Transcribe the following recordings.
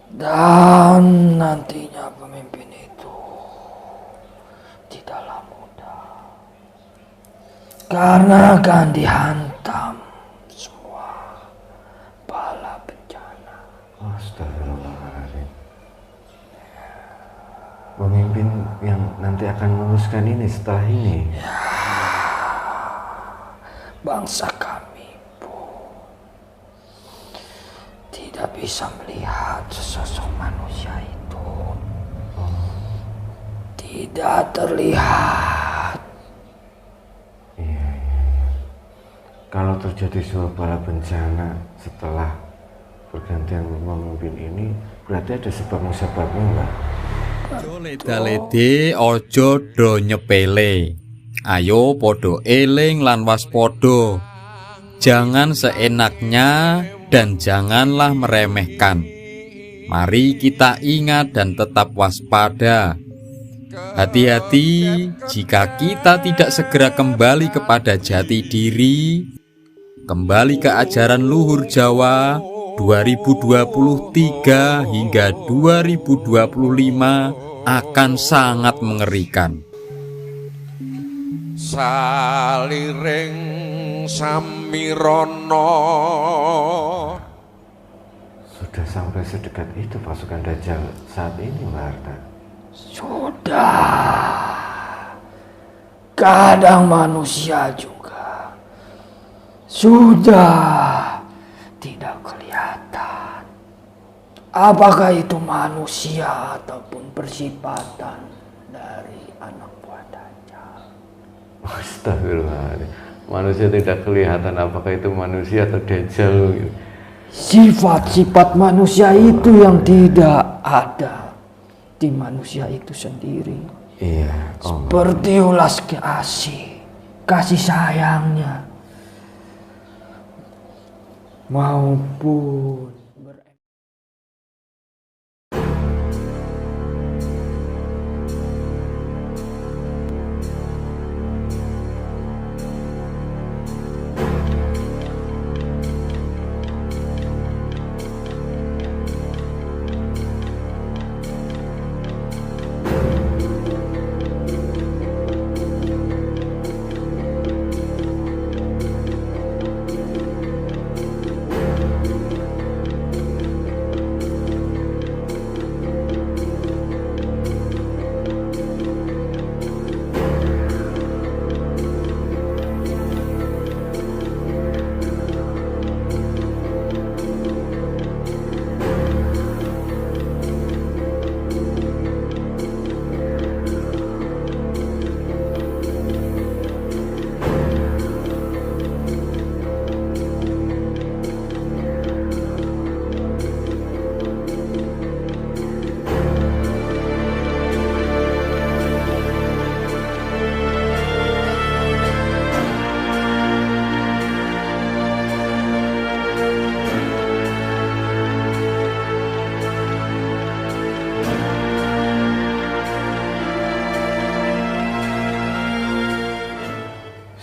Dan nantinya pemimpin itu tidaklah mudah, karena akan dihantam semua bala bencana. Astagfirullahaladzim. Pemimpin yang nanti akan meneruskan ini setelah ini. Bangsa kami pun tidak bisa melihat sesosok manusia itu. Tidak terlihat. Iya. Kalau terjadi sebuah bala bencana setelah pergantian pemimpin ini, berarti ada sebab-sebabnya enggak? Ojo leda-lede, ojo do nyepele. Ayo podo eling lan waspada. Jangan seenaknya dan janganlah meremehkan. Mari kita ingat dan tetap waspada. Hati-hati jika kita tidak segera kembali kepada jati diri, kembali ke ajaran luhur Jawa 2023 hingga 2025 akan sangat mengerikan. Saliring samirana. Sudah sampai sedekat itu pasukan Dajjal saat ini, Mbak Arta? Sudah. Kadang manusia juga sudah tidak kelihatan. Apakah itu manusia ataupun persipatan dari anak buah Dajjal. Astagfirullahaladzim. Manusia tidak kelihatan, apakah itu manusia atau Dajjal? Sifat-sifat manusia itu yang tidak ada di manusia itu sendiri. Iya. Seperti ulas kasih sayangnya maupun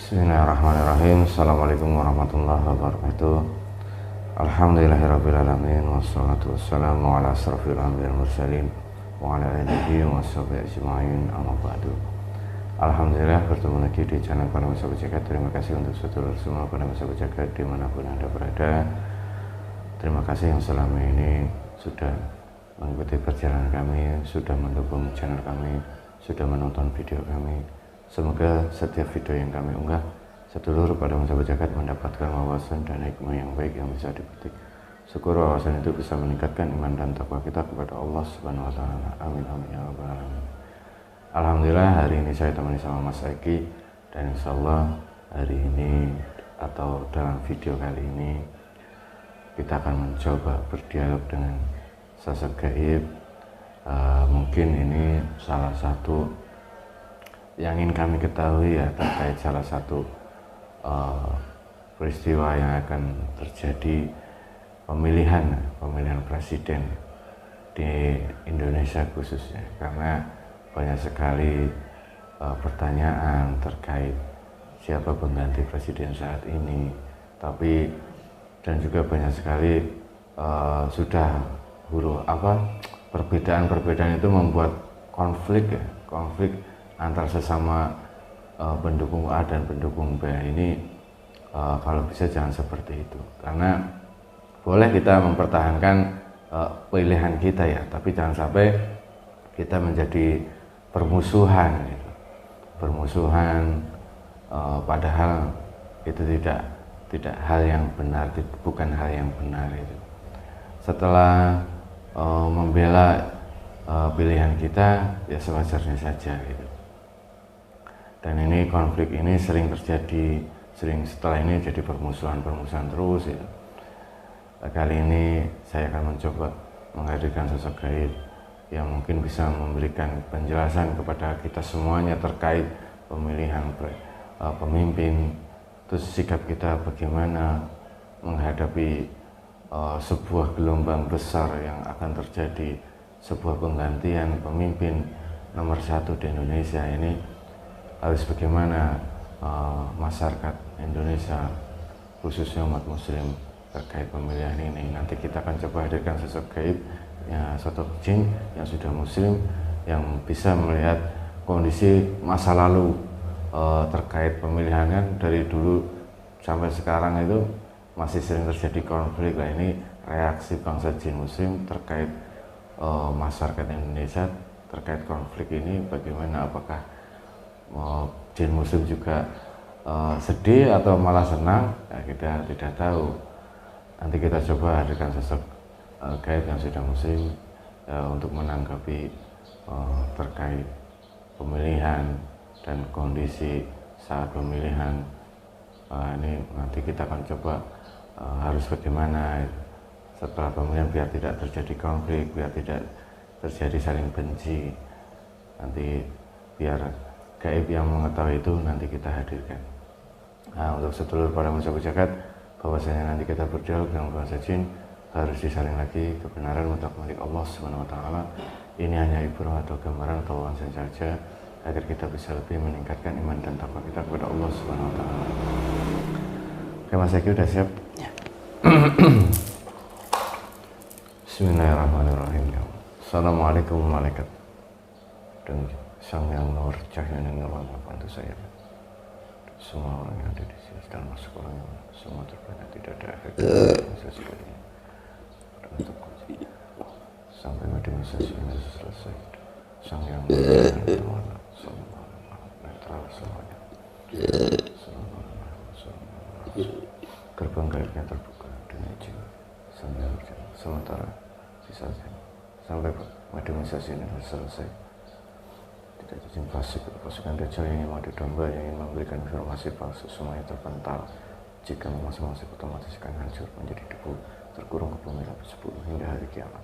Bismillahirrahmanirrahim. Assalamualaikum warahmatullahi wabarakatuh. Alhamdulillahirrabbilalamin. Wassalatu wassalamu ala asrafil anbiya'i wal mursalin wa ala alihi wa sahbihi ajma'in, amma ba'du. Alhamdulillah bertemu lagi di channel Panama Sahabat Jagat. Terima kasih untuk saudara semua Panama Sahabat Jagat dimanapun Anda berada. Terima kasih yang selama ini sudah mengikuti perjalanan kami, sudah mendukung channel kami, sudah menonton video kami. Semoga setiap video yang kami unggah, sedulur pada sahabat jagat mendapatkan wawasan dan hikmah yang baik yang bisa dipetik. Syukur wawasan itu bisa meningkatkan iman dan takwa kita kepada Allah Subhanahu wa taala. Amin amin ya rabbal alamin. Alhamdulillah hari ini saya temani sama Mas Eki, dan insyaallah hari ini atau dalam video kali ini kita akan mencoba berdialog dengan sosok gaib. Mungkin ini salah satu yang ingin kami ketahui ya terkait salah satu peristiwa yang akan terjadi pemilihan presiden di Indonesia khususnya, karena banyak sekali pertanyaan terkait siapa pengganti presiden saat ini, dan juga banyak sekali sudah perbedaan-perbedaan itu membuat konflik antar sesama pendukung A dan pendukung B ini. Kalau bisa jangan seperti itu, karena boleh kita mempertahankan pilihan kita ya, tapi jangan sampai kita menjadi permusuhan gitu. Padahal itu tidak hal yang benar, bukan hal yang benar itu. Setelah membela pilihan kita ya sewajarnya saja gitu. Dan ini konflik ini sering terjadi, setelah ini jadi permusuhan terus gitu. Kali ini saya akan mencoba menghadirkan sosok gaib yang mungkin bisa memberikan penjelasan kepada kita semuanya terkait pemilihan pemimpin, terus sikap kita bagaimana menghadapi sebuah gelombang besar yang akan terjadi, sebuah penggantian pemimpin nomor 1 di Indonesia ini. Harus bagaimana masyarakat Indonesia khususnya umat muslim terkait pemilihan ini. Nanti kita akan coba hadirkan sosok gaib, ya, sosok jin yang sudah muslim, yang bisa melihat kondisi masa lalu terkait pemilihan. Kan dari dulu sampai sekarang itu masih sering terjadi konflik. Nah, ini reaksi bangsa jin muslim terkait masyarakat Indonesia terkait konflik ini bagaimana, apakah jin muslim juga sedih atau malah senang, ya, kita tidak tahu. Nanti kita coba hadirkan sosok gaib yang sudah muslim untuk menanggapi terkait pemilihan dan kondisi saat pemilihan. Ini nanti kita akan coba harus bagaimana setelah pemilihan biar tidak terjadi konflik, biar tidak terjadi saling benci. Nanti biar gaib yang mengetahui itu nanti kita hadirkan. Nah, untuk sedulur para musabah jagat, bahwasanya nanti kita berdialog dengan bahasa jin, harus disaling lagi kebenaran mutlak milik Allah Subhanahu wa taala. Ini hanya ibrah atau gambaran atau wawasan saja agar kita bisa lebih meningkatkan iman dan takwa kita kepada Allah Subhanahu wa taala. Oke, Mas Eki udah siap? Ya. Bismillahirrahmanirrahim. Assalamualaikum malaikat dan sang yang nur cahaya yang nurani bantu saya. Semua orang yang ada di sini sedang masuk orang yang semua terbanyak, tidak ada efek sesuatu sampai modernisasi ini selesai. Sang yang netral semuanya. Gerbang gaibnya terbuka dengan izin sambil berjalan. Sementara sisanya sampai modernisasi ini selesai. Tidak izin fasik, pasukan Dajjal yang ingin mengadu domba, yang ingin memberikan informasi palsu, semuanya terpental. Jika masing-masing otomatis akan hancur menjadi debu, terkurung ke bumi sampai 10 hingga hari kiamat.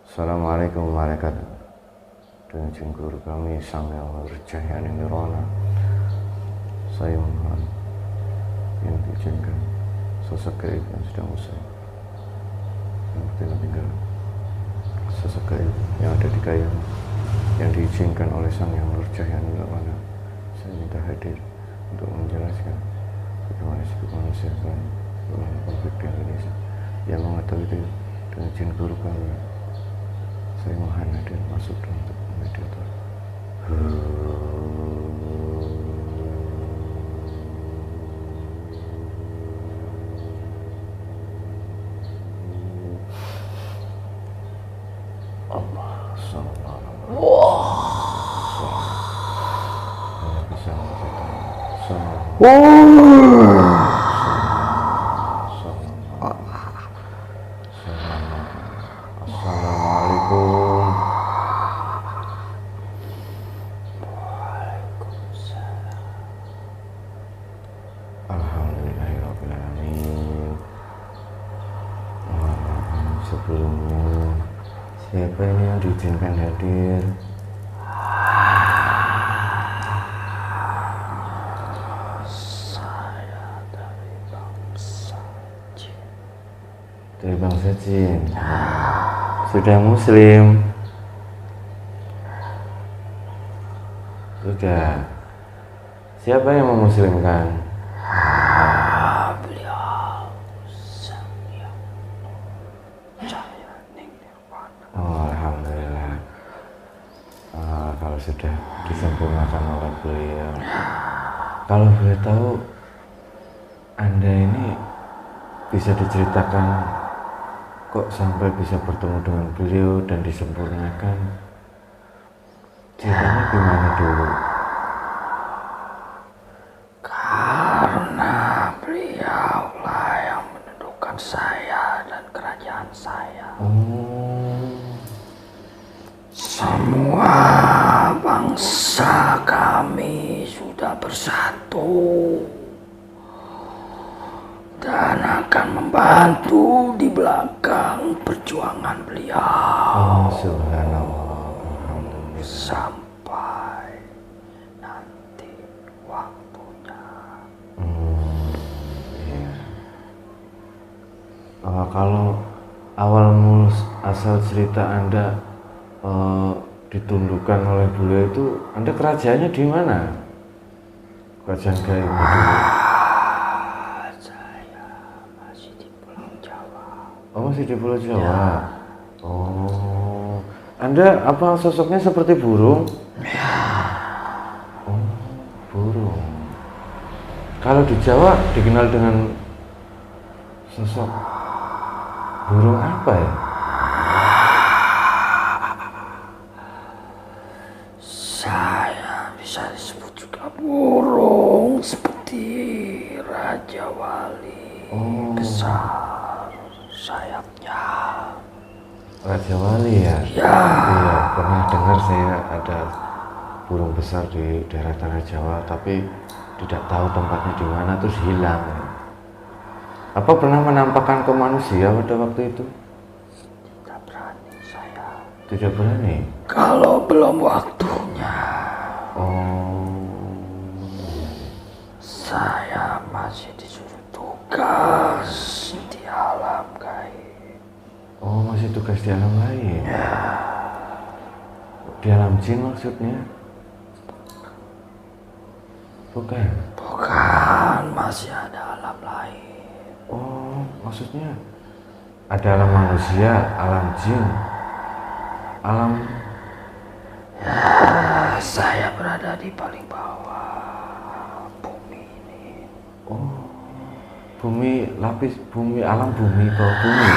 Assalamualaikum malaikat dengan izin guru kami sang yang bercahaya nirwana. Saya mohon yang diizinkan sosok gaib yang sudah usai yang tinggal sosok gaib yang ada di kayang yang diizinkan oleh sang yang bercahaya nirwana. Saya minta hadir untuk menjelaskan bagaimana sikap manusia dalam konflik di Indonesia. Yang mengetahui itu dengan izin guru kami, saya mohon hadir masuk untuk mediator. Allah sallallahu alaihi wasallam. Hanya bisa Assalamualaikum. Alhamdulillahirabbil alamin. Sebelumnya siapa ini yang diizinkan hadir? Dari bangsa jin. Sudah muslim? Sudah. Siapa yang memuslimkan? Beliau sang yang sudah disempurnakan oleh beliau. Kalau boleh tahu, Anda ini bisa diceritakan kok sampai bisa bertemu dengan beliau dan disempurnakan? Ceritanya gimana dulu? Karena beliau lah yang menentukan saya dan kerajaan saya. Semua bangsa kami sudah bersatu dan akan membantu di belakang perjuangan beliau. Subhanallah, alhamdulillah. Sampai nanti waktunya. Iya. Kalau awal mula asal cerita Anda ditundukkan oleh beliau itu, Anda kerajaannya di mana? Kerajaan Gayo dulu. Saya masih di Pulau Jawa. Oh, masih di Pulau Jawa. Oh, Anda apa sosoknya seperti burung? Oh, burung. Kalau di Jawa dikenal dengan sosok burung apa ya? Saya bisa disebut juga burung seperti Raja Wali. Besar sayapnya. Raja Wali ya? Ya. Iya, pernah dengar saya ada burung besar di daerah Tanah Jawa, tapi tidak tahu tempatnya di mana, terus hilang. Apa pernah menampakkan ke manusia pada waktu itu? Tidak berani saya. Tidak berani? Kalau belum waktunya. Oh. Saya masih disuruh tugas di alam gaib. Oh, masih tugas di alam lain? Ya. Di alam jin maksudnya? Bukan? Bukan, masih ada alam lain. Oh, maksudnya ada alam manusia, alam jin, alam... Ya, saya berada di paling bawah bumi ini. Oh, bumi, lapis bumi, alam bumi, bawah bumi.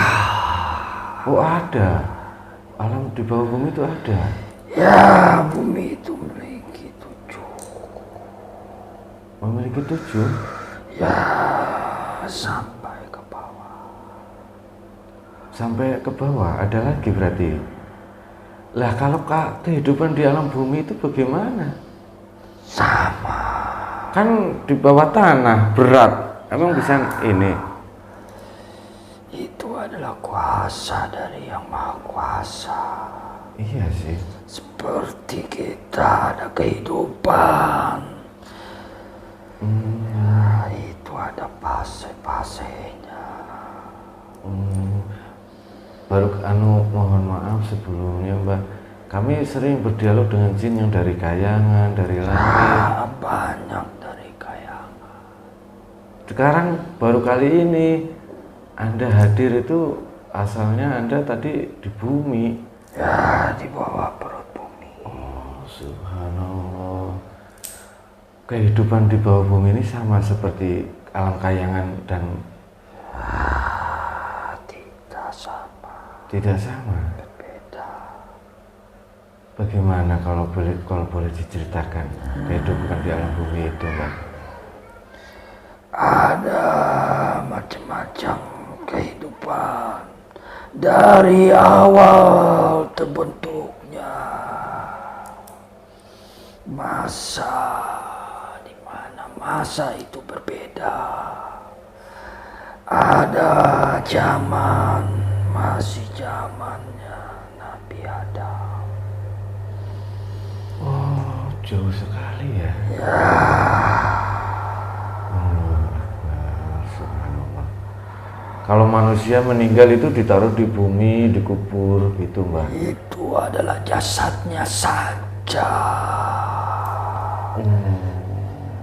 Oh, ada. Alam di bawah bumi itu ada. Ya, bumi itu memiliki 7. Memiliki 7? Ya, sampai ke bawah. Sampai ke bawah, ada lagi berarti. Lah kalau kehidupan di alam bumi itu bagaimana? Sama. Kan di bawah tanah, berat. Emang bisa ini? Itu adalah kuasa dari Yang Maha Kuasa. Iya sih. Seperti kita ada kehidupan. Nah, itu ada fase-fasenya. Baru mohon maaf sebelumnya Mbak, kami sering berdialog dengan jin yang dari kayangan, dari langit. Banyak dari kayangan. Sekarang baru kali ini Anda hadir itu asalnya Anda tadi di bumi. Ya, di bawah perut bumi. Oh, subhanallah. Kehidupan di bawah bumi ini sama seperti alam kayangan dan... Tidak sama. Tidak sama. Berbeda. Bagaimana kalau boleh diceritakan kehidupan di alam bumi itu, Mbak? Ada macam-macam kehidupan dari awal terbentuknya masa, di mana masa itu berbeda. Ada zaman, masih zamannya Nabi Adam. Oh, jauh sekali ya. Subhanallah. Kalau manusia meninggal itu ditaruh di bumi, dikubur gitu, Mbak? Itu adalah jasadnya saja.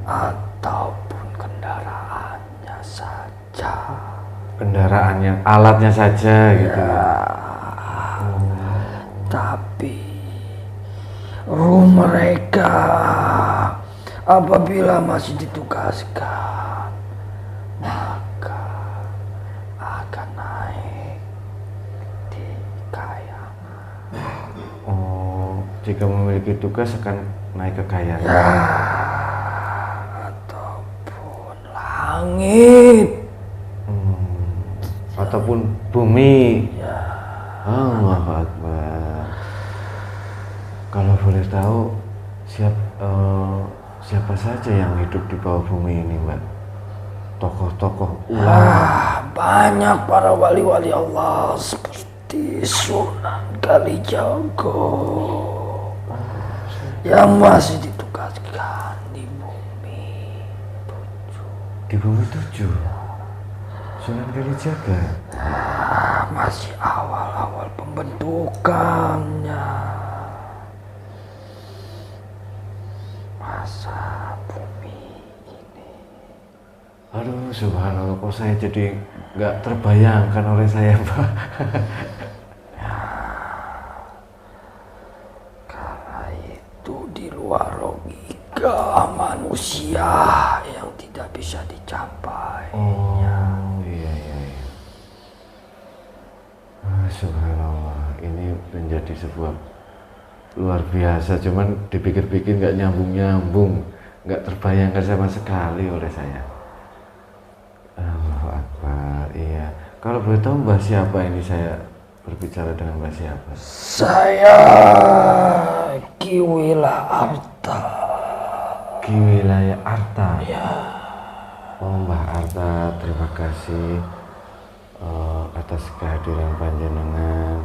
Ataupun kendaraannya saja. Kendaraannya, alatnya saja gitu ya. Tapi mereka apabila masih ditugaskan maka akan naik di kayangan. Oh, jika memiliki tugas akan naik ke kayangan. Ya, ataupun langit. Ataupun bumi. Ya. Allahu Akbar. Kalau boleh tahu siapa saja yang hidup di bawah bumi ini, Mbak? Tokoh-tokoh ulama. Banyak para wali-wali Allah seperti Sunan Kalijaga yang masih ditugaskan di bumi 7. Di bumi 7. Sunan Kalijaga. Masih awal-awal pembentukannya. Masa bumi ini. Aduh, subhanallah, kok saya jadi nggak terbayangkan oleh saya, Pak. Karena itu di luar logika manusia yang tidak bisa dicapai. Oh, iya. Subhanallah, ini menjadi sebuah luar biasa, cuman dipikir-pikir nggak nyambung, nggak terbayangkan sama sekali oleh saya. Allahu Akbar. Iya, kalau boleh tahu Mbah siapa ini, saya berbicara dengan Mbah siapa? Saya Ki Wilayah Arta. Ki Wilayah Arta. Ya. Oh, Mbah Arta, terima kasih atas kehadiran panjenengan.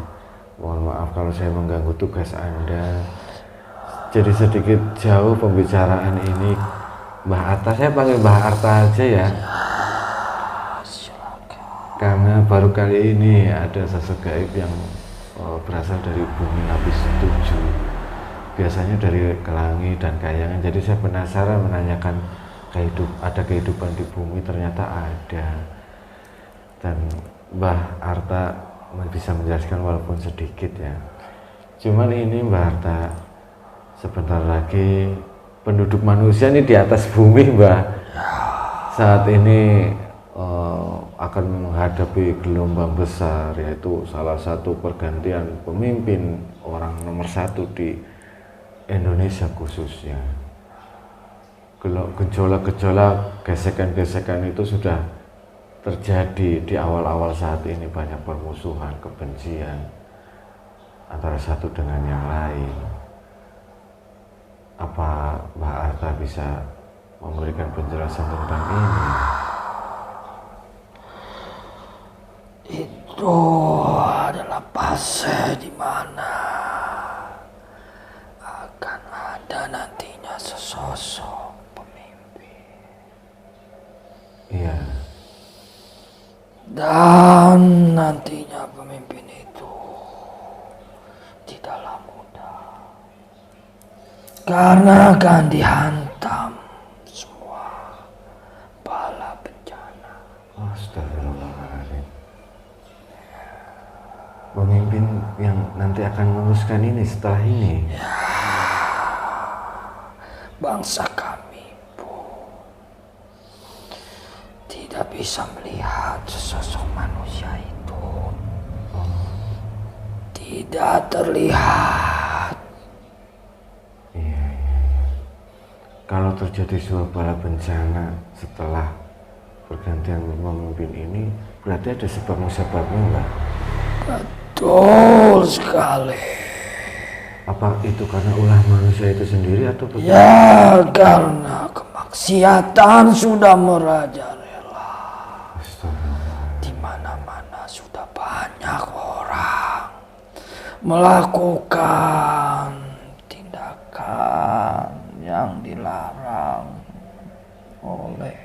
Mohon maaf kalau saya mengganggu tugas Anda. Jadi sedikit jauh pembicaraan ini. Mbah Arta, saya panggil Mbah Arta aja ya. Karena baru kali ini ada sosok gaib yang berasal dari bumi lapis 7. Biasanya dari Kelangi dan Kayangan. Jadi saya penasaran menanyakan ada kehidupan di bumi, ternyata ada. Dan Mbah Arta bisa menjelaskan walaupun sedikit ya. Cuman ini Mbah Arta, sebentar lagi penduduk manusia ini di atas bumi, Mbah, saat ini akan menghadapi gelombang besar, yaitu salah satu pergantian pemimpin orang nomor 1 di Indonesia khususnya. Gejolak-gejolak, gesekan-gesekan itu sudah terjadi di awal-awal saat ini. Banyak permusuhan, kebencian antara satu dengan yang lain. Apa Mbah Arta bisa memberikan penjelasan tentang ini? Itu adalah fase di mana akan ada nantinya sesosok pemimpin. Iya. Dan nantinya pemimpin itu tidaklah mudah, karena akan dihantam semua bala bencana. Astagfirullahaladzim. Pemimpin yang nanti akan meneruskan ini setelah ini. Ya, bangsa kami pun tidak bisa melihat sesosok manusia itu. Tidak terlihat. Iya. Kalau terjadi sebuah bala bencana setelah pergantian pemimpin ini, berarti ada sebab musababnya, Mbak? Betul sekali. Apa itu karena ulah manusia itu sendiri atau bagaimana? Ya, karena kemaksiatan sudah merajalela. Di mana-mana sudah banyak orang melakukan tindakan yang dilarang oleh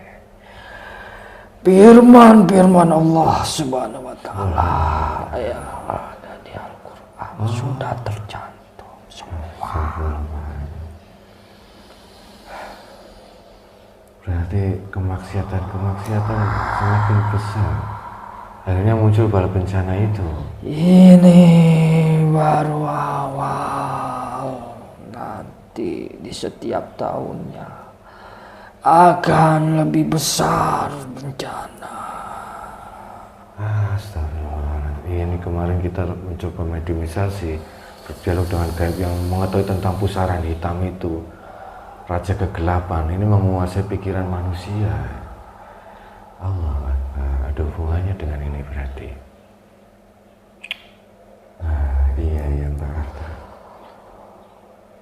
firman Allah Subhanahu wa taala yang ada di Al-Qur'an. Sudah tercantum semua. Berarti kemaksiatan semakin besar. Akhirnya muncul bala bencana itu. Ini baru awal. pasti di setiap tahunnya akan lebih besar bencana. Astagfirullahaladzim. Ini kemarin kita mencoba mediumisasi, berdialog dengan gaib yang mengetahui tentang pusaran hitam itu, raja kegelapan. Ini menguasai pikiran manusia. Allah Akbar. Ada hubungannya dengan ini berarti. Iya Mbak Arta.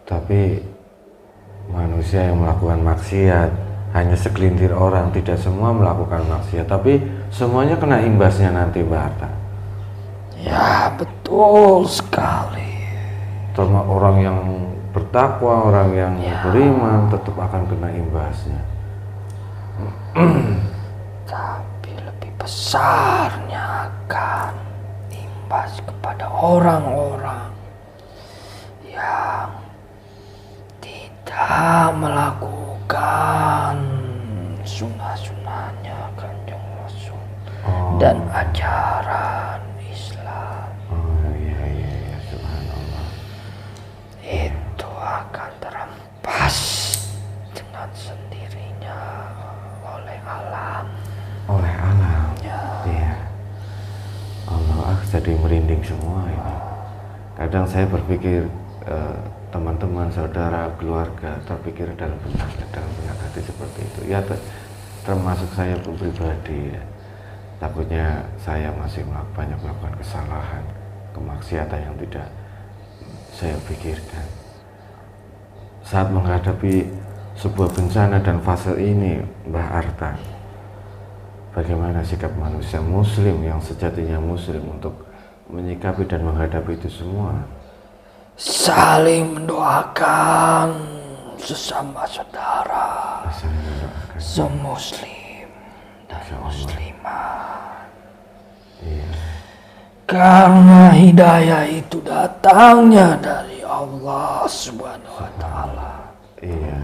Tapi manusia yang melakukan maksiat hanya segelintir orang, tidak semua melakukan maksiat, tapi semuanya kena imbasnya nanti Mbak Arta. Ya betul sekali. Termasuk orang yang bertakwa, orang yang beriman tetap akan kena imbasnya. Tapi lebih besarnya akan imbas kepada orang-orang yang tidak melakukan sunnah-sunnahnya Kanjeng Rasul dan ajaran Islam. Iya, subhanallah. Itu akan terampas dengan sendirinya oleh alam. Oleh alam. Ya. Iya. Allah, jadi merinding semua ini. Kadang saya berpikir teman-teman, saudara, keluarga terpikir dalam benak hati seperti itu. Ya, termasuk saya pun pribadi. Ya. Takutnya saya masih banyak melakukan kesalahan, kemaksiatan yang tidak saya pikirkan. Saat menghadapi sebuah bencana dan fase ini, Mbah Arta, bagaimana sikap manusia muslim yang sejatinya muslim untuk menyikapi dan menghadapi itu semua? Saling mendoakan sesama saudara, semuslim dan muslimah. Iya. Karena hidayah itu datangnya dari Allah Subhanahu wa Ta'ala. Iya.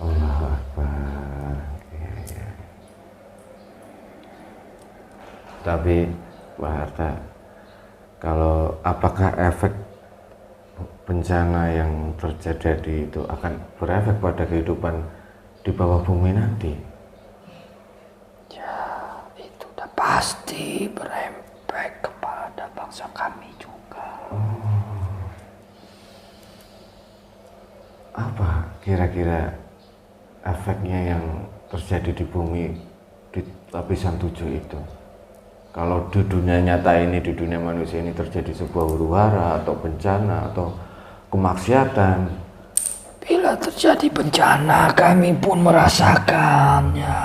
Allahu Akbar. Iya. Tapi Mbak Harta, kalau apakah efek bencana yang terjadi itu akan berefek pada kehidupan di bawah bumi nanti? Ya, itu udah pasti berefek kepada bangsa kami juga. Apa kira-kira efeknya yang terjadi di bumi di lapisan 7 itu? Kalau di dunia nyata ini, di dunia manusia ini terjadi sebuah huru-hara atau bencana atau kemaksiatan. Bila terjadi bencana, kami pun merasakannya.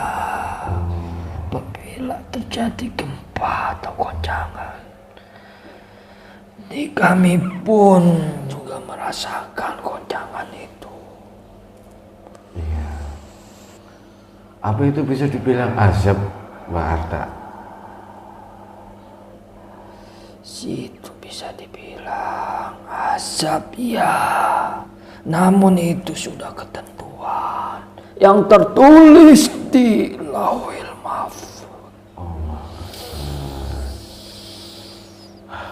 Bila terjadi gempa atau goncangan, kami pun juga merasakan goncangan itu. Iya. Apa itu bisa dibilang azab, Mbak Arta? Itu bisa dibilang azab, ya. Namun itu sudah ketentuan yang tertulis di Lauhil Mahfuz.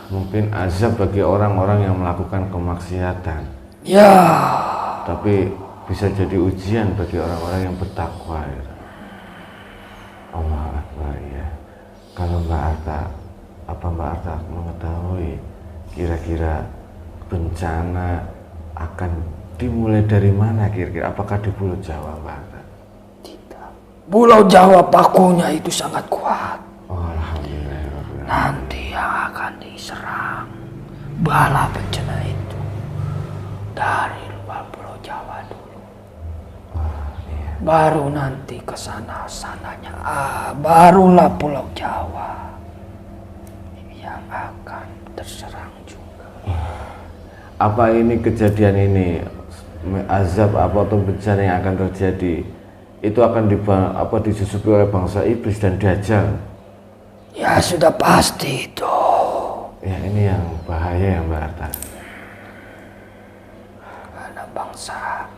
Mungkin azab bagi orang-orang yang melakukan kemaksiatan. Ya. Tapi bisa jadi ujian bagi orang-orang yang bertakwa. Ya. Allah Akbar, ya. Kalau Mbak Arta, apa Mbak Arta mengetahui kira-kira bencana akan dimulai dari mana kira-kira? Apakah di Pulau Jawa, Mbak Arta? Tidak. Pulau Jawa pakunya itu sangat kuat. Oh, alhamdulillah. Nanti yang akan diserang bala bencana itu dari luar Pulau Jawa dulu. Iya. Baru nanti ke sananya, barulah Pulau Jawa yang akan terserang juga. Apa ini kejadian ini, azab apa atau bencana yang akan terjadi, itu akan disusupi oleh bangsa iblis dan dajjal? Ya sudah pasti itu. Ya ini yang bahaya ya Mbak Arta. Karena bangsa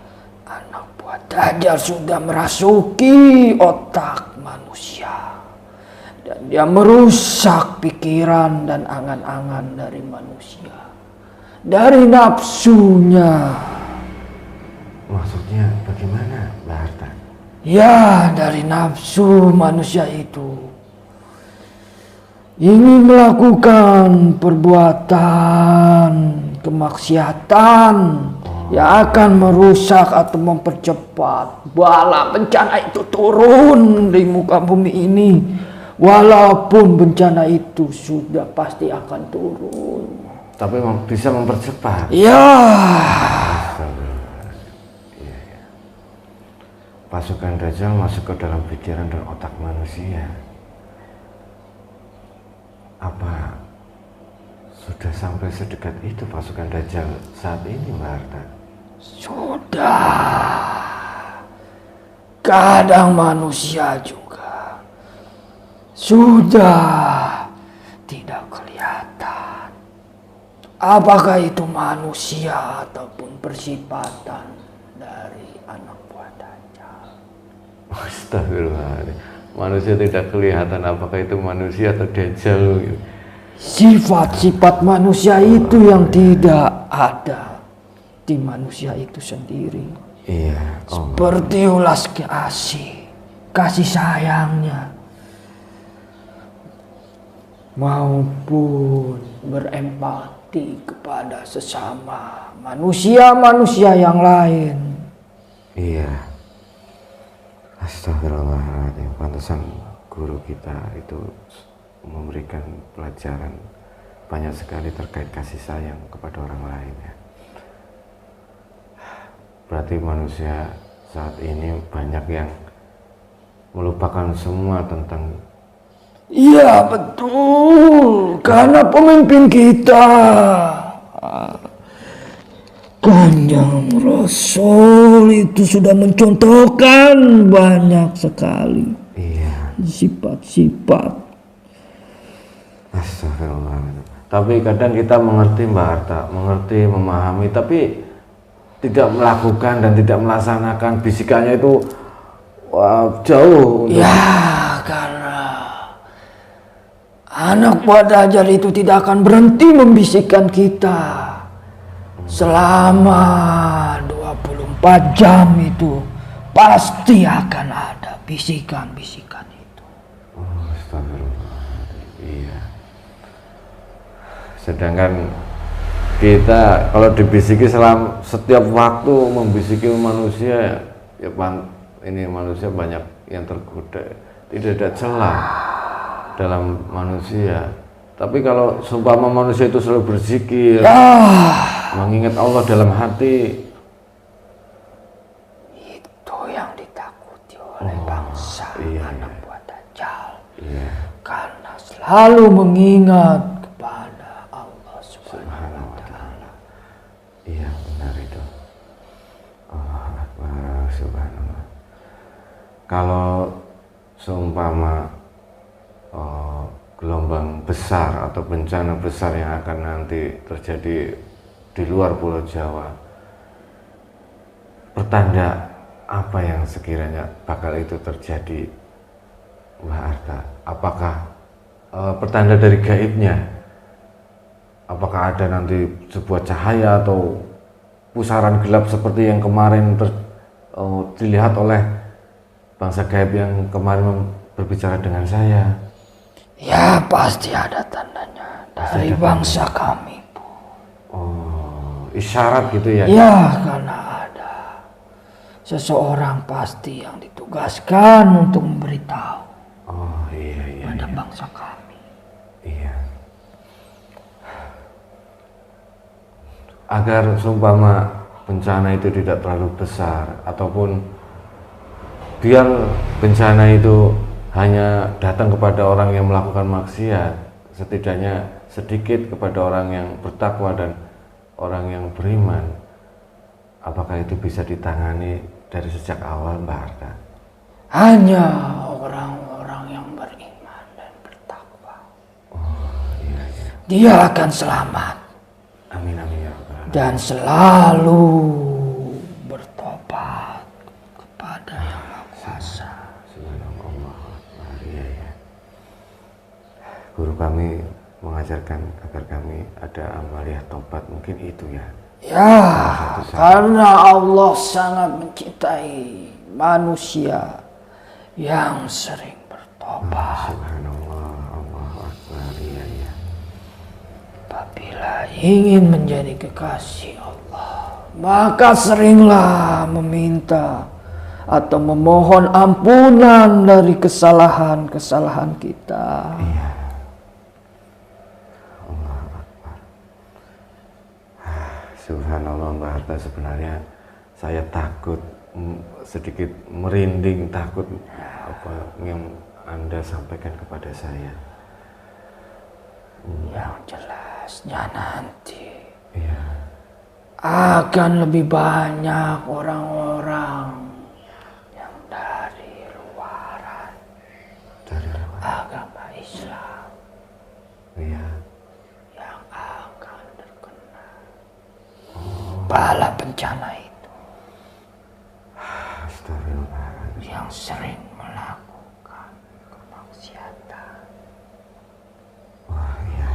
anak buah dajjal sudah merasuki otak manusia. Dan dia merusak pikiran dan angan-angan dari manusia. dari nafsunya. Maksudnya bagaimana, Mbah Harta? Ya, dari nafsu manusia itu ingin melakukan perbuatan kemaksiatan yang akan merusak atau mempercepat bala bencana itu turun di muka bumi ini. Walaupun bencana itu sudah pasti akan turun, Tapi bisa mempercepat. ya. Pasukan Dajjal masuk ke dalam pikiran dan otak manusia. Apa sudah sampai sedekat itu pasukan Dajjal saat ini, Mbak Harta? Sudah. Kadang manusia juga sudah tidak kelihatan apakah itu manusia ataupun persifatan dari anak buah Dajjal. Astagfirullahaladzim. Manusia tidak kelihatan apakah itu manusia atau Dajjal. Sifat-sifat manusia itu yang tidak ada di manusia itu sendiri. Iya. Seperti ulas kasih sayangnya, maupun berempati kepada sesama manusia-manusia yang lain. Iya. Astagfirullahaladzim. Pantesan guru kita itu memberikan pelajaran banyak sekali terkait kasih sayang kepada orang lain ya. Berarti manusia saat ini banyak yang melupakan semua tentang. Iya betul, karena pemimpin kita Kanjeng Rasul itu sudah mencontohkan banyak sekali sifat-sifat. Astagfirullahaladzim. Tapi kadang kita mengerti, Mbak Harta, mengerti, memahami, tapi tidak melakukan dan tidak melaksanakan. Bisikannya itu jauh. Ya, karena anak buah Dajjal itu tidak akan berhenti membisikkan kita. Selama 24 jam itu pasti akan ada bisikan-bisikan itu. Astagfirullahaladzim. Iya. Sedangkan kita kalau dibisiki setiap waktu membisiki manusia ya ini manusia banyak yang tergoda, tidak ada celah dalam manusia. Tapi kalau seumpama manusia itu selalu berzikir, mengingat Allah dalam hati, itu yang ditakuti oleh bangsa anak buah Dajjal. Karena selalu mengingat kepada Allah Subhanahu wa Ta'ala. Iya benar itu. Allah Akbar, subhanallah. Kalau seumpama gelombang besar atau bencana besar yang akan nanti terjadi di luar Pulau Jawa, pertanda apa yang sekiranya bakal itu terjadi, Mbak Arta? Apakah pertanda dari gaibnya? Apakah ada nanti sebuah cahaya atau pusaran gelap seperti yang kemarin dilihat oleh bangsa gaib yang kemarin berbicara dengan saya? Ya pasti ada tandanya dari bangsa kami, Bu. Oh, isyarat gitu ya? Ya, karena ada seseorang pasti yang ditugaskan untuk memberitahu pada bangsa kami. Iya. Agar seumpama bencana itu tidak terlalu besar, ataupun biar bencana itu hanya datang kepada orang yang melakukan maksiat, setidaknya sedikit kepada orang yang bertakwa dan orang yang beriman. Apakah itu bisa ditangani dari sejak awal, Mbak Arta? Hanya orang-orang yang beriman dan bertakwa. Dia akan selamat. Amin amin ya Rabbal alamin. Dan selalu bertobat kepada Yang Maha Kuasa. Guru kami mengajarkan agar kami ada amaliyah tobat, mungkin itu ya. Ya, karena Allah sangat mencintai manusia yang sering bertobat. Subhanallah, Allahu Akbar, ya. Apabila ingin menjadi kekasih Allah, maka seringlah meminta atau memohon ampunan dari kesalahan-kesalahan kita. Iya. Allahu Akbar. Subhanallah Mbak Harta, sebenarnya saya takut, sedikit merinding, takut apa yang Anda sampaikan kepada saya. Yang jelasnya nanti Iya. akan lebih banyak orang-orang yang dari luaran agama Islam Iya. yang akan terkena bala bencana itu, Astagfirullahaladzim. yang sering melakukan kemaksiatan. Wah, iya.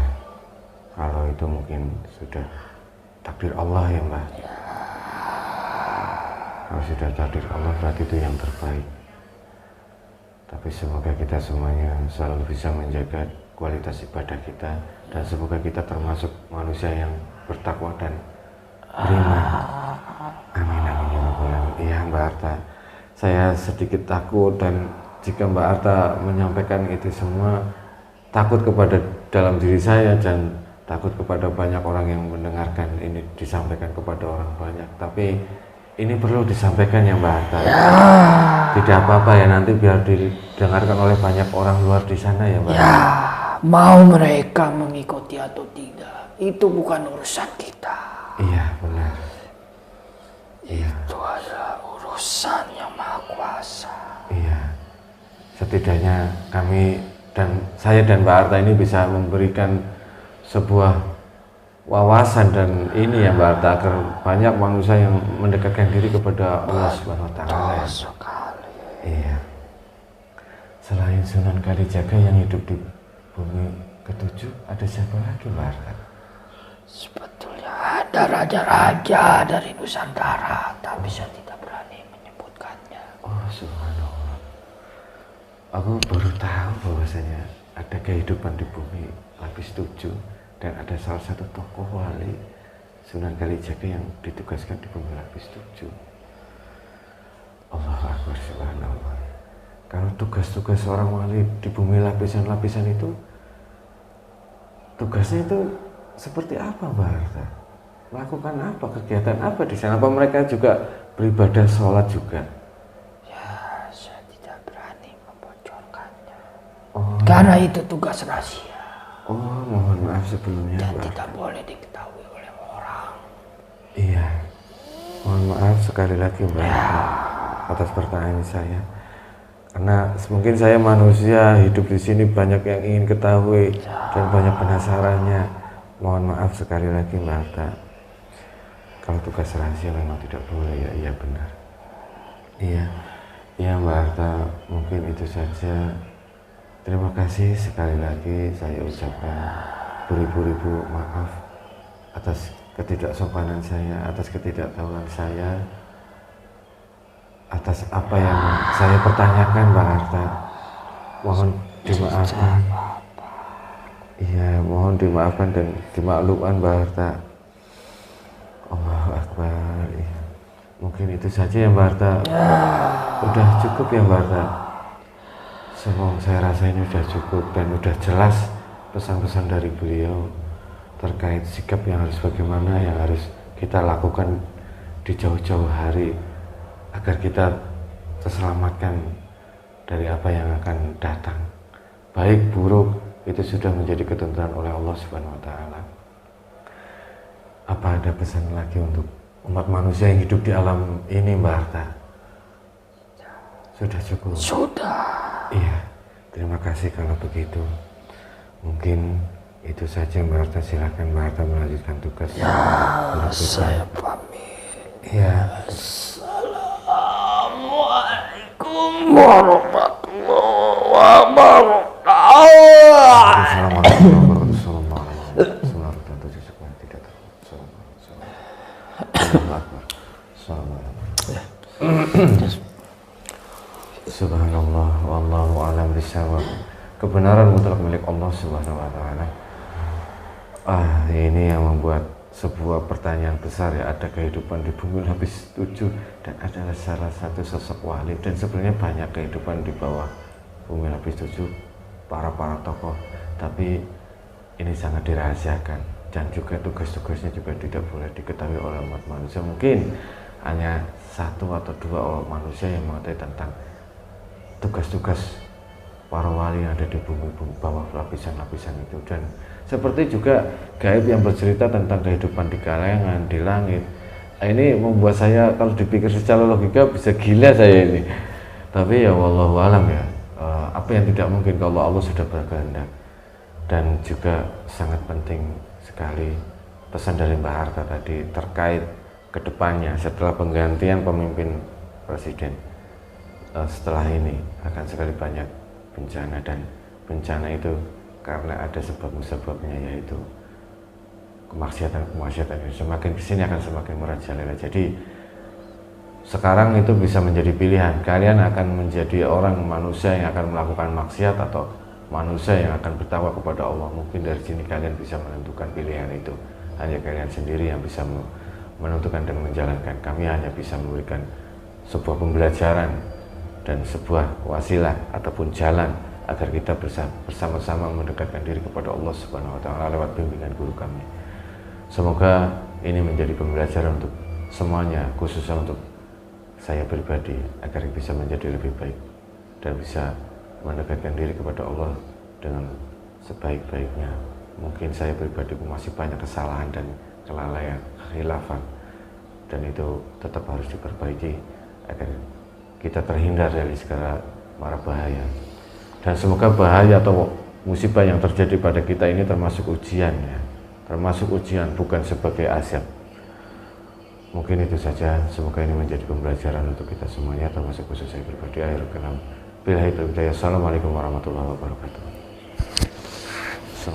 Kalau itu mungkin sudah takdir Allah ya Mbak. Kalau sudah takdir Allah berarti itu yang terbaik. Tapi semoga kita semuanya selalu bisa menjaga kualitas ibadah kita, dan semoga kita termasuk manusia yang bertakwa dan beriman. Amin amin ya Rabbal Alamin. Iya Mbak Arta, saya sedikit takut, dan jika Mbak Arta menyampaikan itu semua, takut kepada dalam diri saya dan takut kepada banyak orang yang mendengarkan ini disampaikan kepada orang banyak. Tapi ini perlu disampaikan ya Mbak Arta. Tidak apa-apa ya, nanti biar didengarkan oleh banyak orang luar di sana ya Mbak. Ya, mau mereka mengikuti atau tidak, itu bukan urusan kita. Iya benar. Iya. Itu adalah urusan yang Maha Kuasa. Iya. Setidaknya kami dan saya dan Mbak Arta ini bisa memberikan sebuah wawasan dan ini ya Mbak Arta, agar banyak manusia yang mendekatkan diri kepada Allah Subhanahu wa taala. Sekali. Iya. Selain Sunan Kalijaga yang hidup di bumi ketujuh, ada siapa lagi Mbak Arta? Sebetulnya ada raja-raja dari Nusantara, tapi saya tidak berani menyebutkannya. Oh subhanallah. Aku baru tahu bahwasanya ada kehidupan di bumi lapis 7, dan ada salah satu tokoh wali Sunan Kalijaga yang ditugaskan di bumi lapis 7. Allahu Akbar, subhanallah. Kalau tugas-tugas seorang wali di bumi lapisan-lapisan itu, tugasnya itu seperti apa Mbak Arta? Lakukan apa, kegiatan apa di sana? Apa mereka juga beribadah, sholat juga? Ya, saya tidak berani membocorkannya. Oh, Karena itu tugas rahasia oh mohon maaf sebelumnya dan Mbak. tidak boleh diketahui oleh orang. Iya, mohon maaf sekali lagi Mbak Arta atas pertanyaan saya. Karena mungkin saya manusia hidup di sini, banyak yang ingin ketahui dan banyak penasarannya. Mohon maaf sekali lagi Mbak Arta. Kalau tugas rahasia memang tidak boleh ya, iya benar. Iya, iya Mbak Arta, mungkin itu saja. Terima kasih sekali lagi saya ucapkan beribu-ribu maaf atas ketidaksopanan saya, atas ketidaktahuan saya, atas apa yang saya pertanyakan Mbak Arta. Mohon dimaafkan. Iya, mohon dimaafkan dan dimaklumkan Mbak Arta. Allahu Akbar. Iya. Mungkin itu saja ya Mbak Arta. Udah cukup ya Mbak Arta. Semua saya rasa ini udah cukup dan udah jelas pesan-pesan dari beliau terkait sikap yang harus bagaimana yang harus kita lakukan di jauh-jauh hari agar kita terselamatkan dari apa yang akan datang. Baik buruk itu sudah menjadi ketentuan oleh Allah Subhanahu wa taala. Apa ada pesan lagi untuk umat manusia yang hidup di alam ini Mbak Arta? Sudah cukup? Sudah. Iya, terima kasih kalau begitu. Mungkin itu saja Mbak Arta, silakan Mbak Arta melanjutkan tugas. Ya, saya pamit. Iya. Assalamualaikum warahmatullahi wabarakatuh. Assalamualaikum warahmatullahi wabarakatuh. Semua dan 7 supaya tidak terlalu. Subhanallah wallahu a'lam bishawab. Kebenaran mutlak milik Allah Subhanahu wa taala. Ini yang membuat sebuah pertanyaan besar ya, ada kehidupan di bumi lapis 7 dan adalah salah satu sosok wali, dan sebenarnya banyak kehidupan di bawah bumi lapis 7 para tokoh, tapi ini sangat dirahasiakan dan juga tugas-tugasnya juga tidak boleh diketahui oleh umat manusia. Mungkin hanya 1 atau 2 manusia yang mengetahui tentang tugas-tugas para wali yang ada di bumi bawah lapisan-lapisan itu. Dan seperti juga gaib yang bercerita tentang kehidupan di kalangan, di langit. Ini membuat saya kalau dipikir secara logika bisa gila saya ini. Tapi ya wallahu alam ya, apa yang tidak mungkin kalau Allah sudah berkehendak. Dan juga sangat penting sekali pesan dari Mbak Harta tadi terkait kedepannya setelah penggantian pemimpin presiden. Setelah ini akan sekali banyak bencana, dan bencana itu karena ada sebab-sebabnya, yaitu kemaksiatan semakin kesini akan semakin merajalela. Jadi sekarang itu bisa menjadi pilihan, kalian akan menjadi orang manusia yang akan melakukan maksiat atau manusia yang akan bertakwa kepada Allah. Mungkin dari sini kalian bisa menentukan pilihan itu. Hanya kalian sendiri yang bisa menentukan dan menjalankan. Kami hanya bisa memberikan sebuah pembelajaran dan sebuah wasilah ataupun jalan agar kita bersama-sama mendekatkan diri kepada Allah Subhanahu wa taala lewat bimbingan guru kami. Semoga ini menjadi pembelajaran untuk semuanya, khususnya untuk saya pribadi, agar bisa menjadi lebih baik dan bisa mendekatkan diri kepada Allah dengan sebaik-baiknya. Mungkin saya pribadi masih banyak kesalahan dan kelalaian, khilafan, dan itu tetap harus diperbaiki agar kita terhindar dari segala mara bahaya. Dan semoga bahaya atau musibah yang terjadi pada kita ini termasuk ujian ya, termasuk ujian, bukan sebagai azab. Mungkin itu saja, semoga ini menjadi pembelajaran untuk kita semuanya, termasuk khusus saya pribadi. Akhirul kalam, billahi taufiq, assalamualaikum warahmatullahi wabarakatuh.